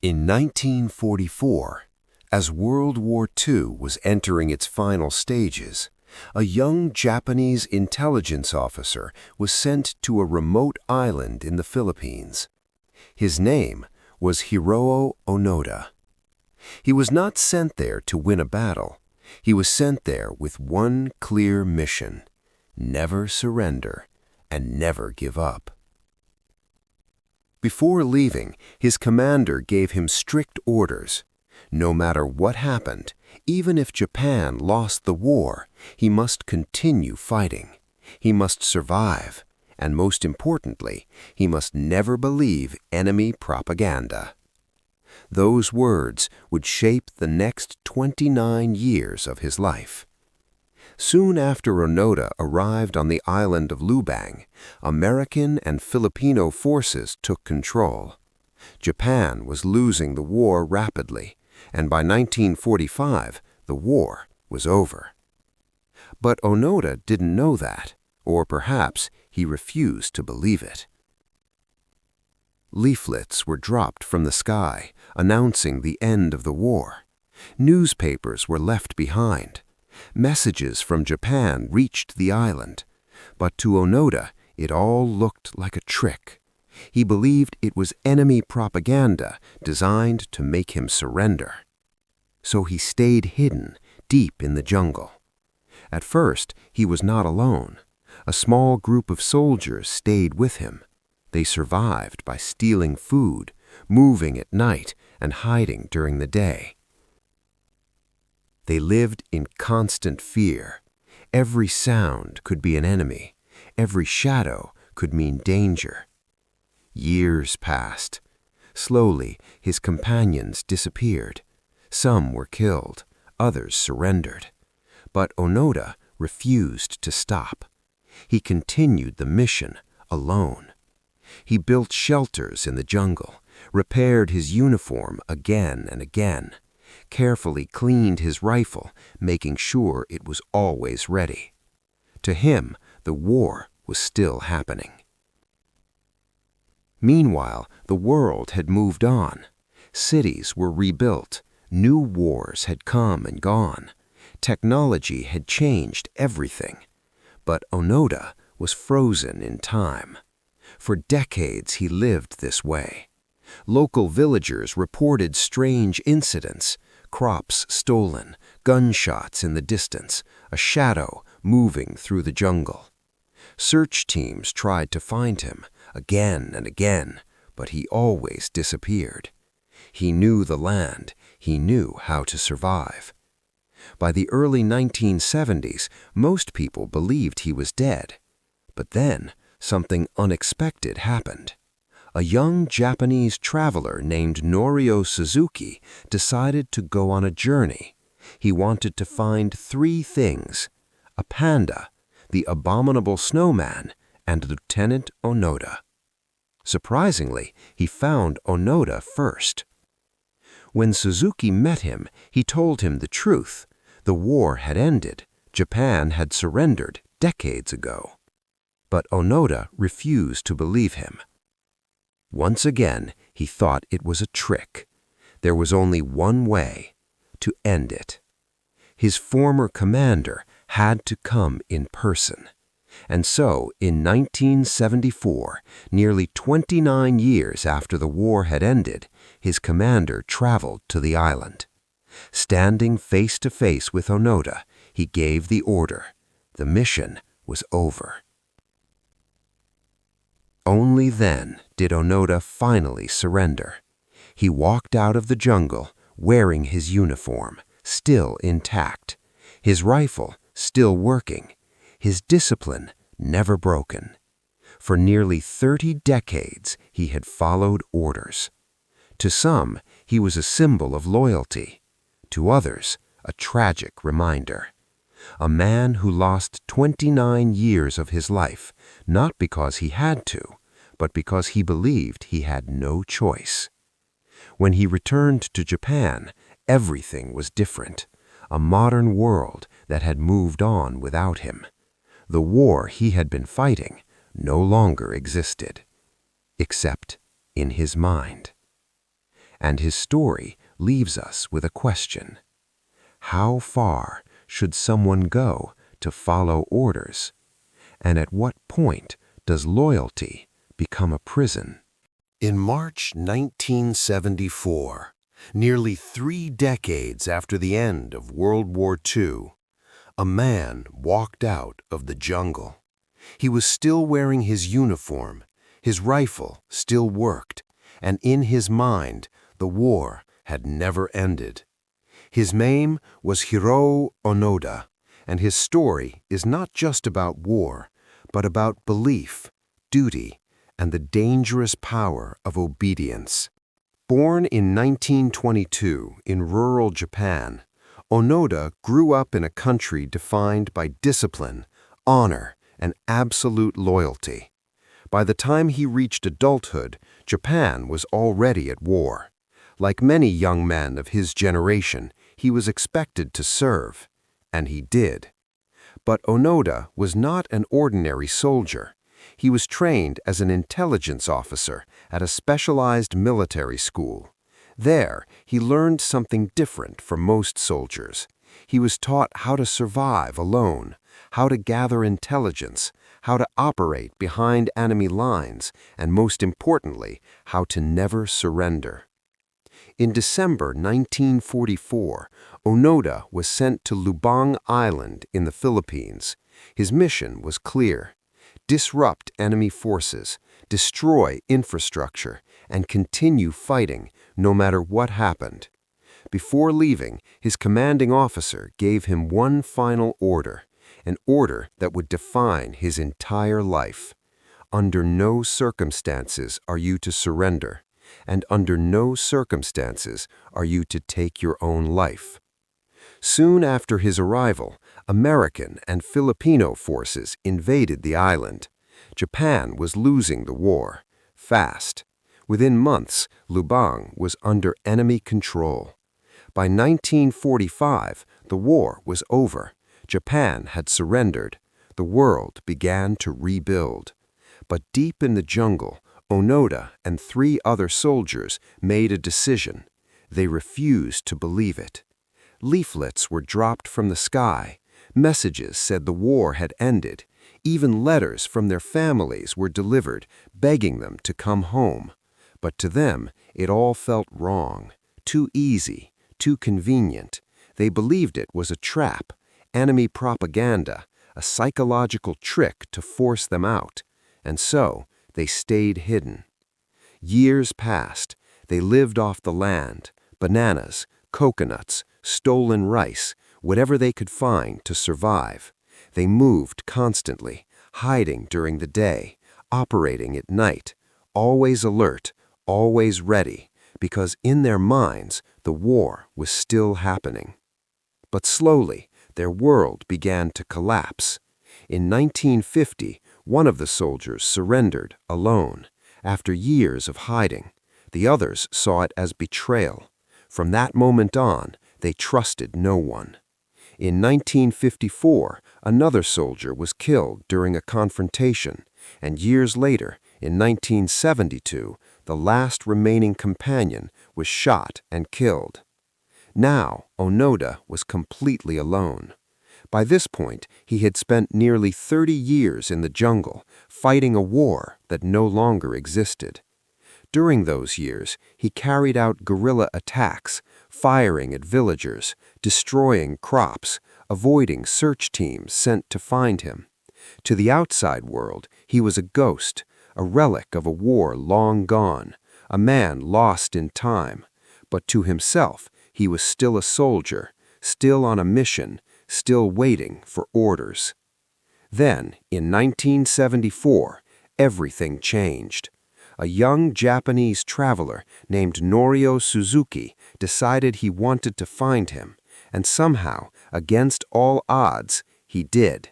In 1944, as World War II was entering its final stages, a young Japanese intelligence officer was sent to a remote island in the Philippines. His name was Hiroo Onoda. He was not sent there to win a battle. He was sent there with one clear mission: never surrender and never give up. Before leaving, his commander gave him strict orders. No matter what happened, even if Japan lost the war, he must continue fighting. He must survive, and most importantly, he must never believe enemy propaganda. Those words would shape the next 29 years of his life. Soon after Onoda arrived on the island of Lubang, American and Filipino forces took control. Japan was losing the war rapidly, and by 1945, the war was over. But Onoda didn't know that, or perhaps he refused to believe it. Leaflets were dropped from the sky, announcing the end of the war. Newspapers were left behind. Messages from Japan reached the island, but to Onoda it all looked like a trick. He believed it was enemy propaganda designed to make him surrender. So he stayed hidden deep in the jungle. At first, he was not alone. A small group of soldiers stayed with him. They survived by stealing food, moving at night, and hiding during the day. They lived in constant fear. Every sound could be an enemy. Every shadow could mean danger. Years passed. Slowly, his companions disappeared. Some were killed, others surrendered. But Onoda refused to stop. He continued the mission alone. He built shelters in the jungle, repaired his uniform again and again, carefully cleaned his rifle, making sure it was always ready. To him, the war was still happening. Meanwhile, the world had moved on. Cities were rebuilt. New wars had come and gone. Technology had changed everything. But Onoda was frozen in time. For decades he lived this way. Local villagers reported strange incidents: crops stolen, gunshots in the distance, a shadow moving through the jungle. Search teams tried to find him again and again, but he always disappeared. He knew the land. He knew how to survive. By the early 1970s, most people believed he was dead. But then, something unexpected happened. A young Japanese traveler named Norio Suzuki decided to go on a journey. He wanted to find 3 things: a panda, the abominable snowman, and Lieutenant Onoda. Surprisingly, he found Onoda first. When Suzuki met him, he told him the truth. The war had ended. Japan had surrendered decades ago. But Onoda refused to believe him. Once again, he thought it was a trick. There was only one way: to end it. His former commander had to come in person. And so, in 1974, nearly 29 years after the war had ended, his commander traveled to the island. Standing face to face with Onoda, he gave the order. The mission was over. Only then did Onoda finally surrender. He walked out of the jungle wearing his uniform, still intact, his rifle still working, his discipline never broken. For nearly 30 decades, he had followed orders. To some, he was a symbol of loyalty. To others, a tragic reminder. A man who lost 29 years of his life, not because he had to, but because he believed he had no choice. When he returned to Japan, everything was different. A modern world that had moved on without him. The war he had been fighting no longer existed, except in his mind. And his story leaves us with a question. How far should someone go to follow orders? And at what point does loyalty become a prison? In March 1974, nearly 3 decades after the end of World War II, a man walked out of the jungle. He was still wearing his uniform, his rifle still worked, and in his mind, the war had never ended. His name was Hiroo Onoda, and his story is not just about war, but about belief, duty, and the dangerous power of obedience. Born in 1922 in rural Japan, Onoda grew up in a country defined by discipline, honor, and absolute loyalty. By the time he reached adulthood, Japan was already at war. Like many young men of his generation, he was expected to serve, and he did. But Onoda was not an ordinary soldier. He was trained as an intelligence officer at a specialized military school. There, he learned something different from most soldiers. He was taught how to survive alone, how to gather intelligence, how to operate behind enemy lines, and most importantly, how to never surrender. In December 1944, Onoda was sent to Lubang Island in the Philippines. His mission was clear: disrupt enemy forces, destroy infrastructure, and continue fighting no matter what happened. Before leaving, his commanding officer gave him one final order, an order that would define his entire life. Under no circumstances are you to surrender, and under no circumstances are you to take your own life. Soon after his arrival, American and Filipino forces invaded the island. Japan was losing the war, fast. Within months, Lubang was under enemy control. By 1945, the war was over. Japan had surrendered. The world began to rebuild. But deep in the jungle, Onoda and 3 other soldiers made a decision. They refused to believe it. Leaflets were dropped from the sky. Messages said the war had ended. Even letters from their families were delivered, begging them to come home. But to them, it all felt wrong, too easy, too convenient. They believed it was a trap, enemy propaganda, a psychological trick to force them out. And so, they stayed hidden. Years passed. They lived off the land, bananas, coconuts, stolen rice, whatever they could find to survive. They moved constantly, hiding during the day, operating at night, always alert, always ready, because in their minds the war was still happening. But slowly, their world began to collapse. In 1950, one of the soldiers surrendered alone. After years of hiding, the others saw it as betrayal. From that moment on, they trusted no one. In 1954, another soldier was killed during a confrontation, and years later, in 1972, the last remaining companion was shot and killed. Now, Onoda was completely alone. By this point, he had spent nearly 30 years in the jungle, fighting a war that no longer existed. During those years, he carried out guerrilla attacks, firing at villagers, destroying crops, avoiding search teams sent to find him. To the outside world, he was a ghost, a relic of a war long gone, a man lost in time. But to himself, he was still a soldier, still on a mission, still waiting for orders. Then, in 1974, everything changed. A young Japanese traveler named Norio Suzuki decided he wanted to find him, and somehow, against all odds, he did.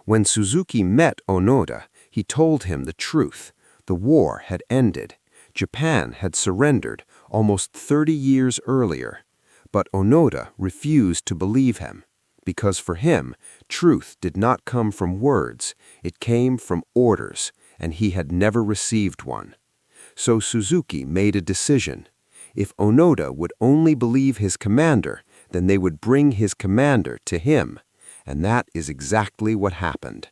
When Suzuki met Onoda, he told him the truth. The war had ended. Japan had surrendered almost 30 years earlier. But Onoda refused to believe him, because for him, truth did not come from words, it came from orders, and he had never received one. So Suzuki made a decision. If Onoda would only believe his commander, then they would bring his commander to him. And that is exactly what happened.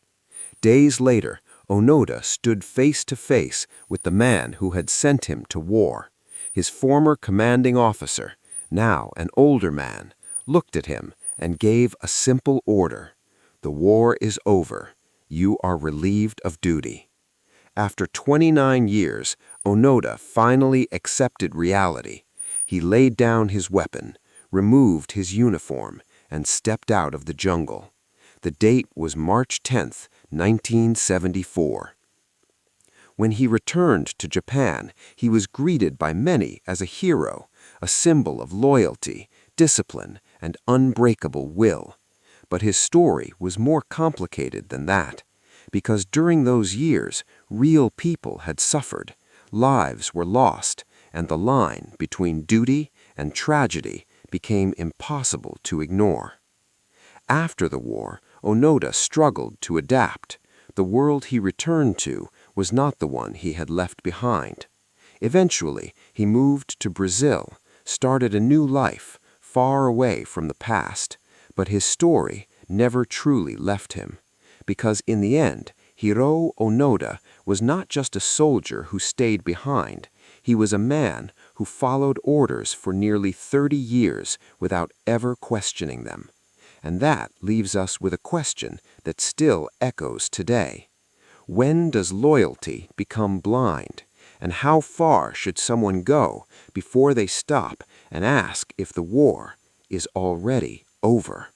Days later, Onoda stood face to face with the man who had sent him to war. His former commanding officer, now an older man, looked at him and gave a simple order. The war is over. You are relieved of duty. After 29 years, Onoda finally accepted reality. He laid down his weapon, removed his uniform, and stepped out of the jungle. The date was March 10th, 1974. When he returned to Japan, he was greeted by many as a hero, a symbol of loyalty, discipline, and unbreakable will. But his story was more complicated than that, because during those years, real people had suffered, lives were lost, and the line between duty and tragedy became impossible to ignore. After the war, Onoda struggled to adapt. The world he returned to was not the one he had left behind. Eventually, he moved to Brazil, started a new life, far away from the past. But his story never truly left him, because in the end, Hiroo Onoda was not just a soldier who stayed behind. He was a man who followed orders for nearly 30 years without ever questioning them. And that leaves us with a question that still echoes today. When does loyalty become blind? And how far should someone go before they stop and ask if the war is already over?